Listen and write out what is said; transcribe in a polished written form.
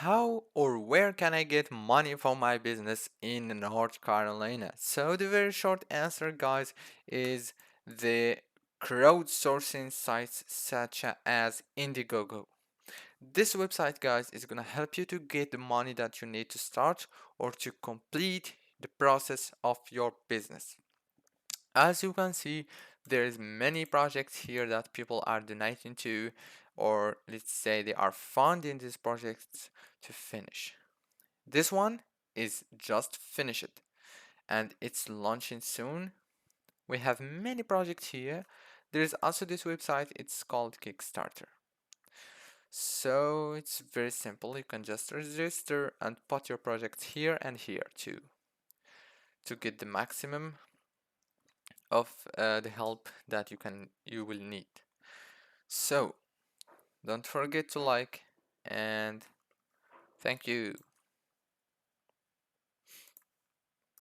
How or where can I get money for my business in North Carolina? So the very short answer, guys, is the crowdsourcing sites such as Indiegogo. This website, guys, is gonna help you to get the money that you need to start or to complete the process of your business. As you can see, there's many projects here that people are donating to, or let's say they are funding these projects to finish. This one is just finished and it's launching soon. We have many projects here. There's also this website, it's called Kickstarter. So it's very simple. You can just register and put your project here and here too to get the maximum of the help that you will need. So don't forget to like and thank you.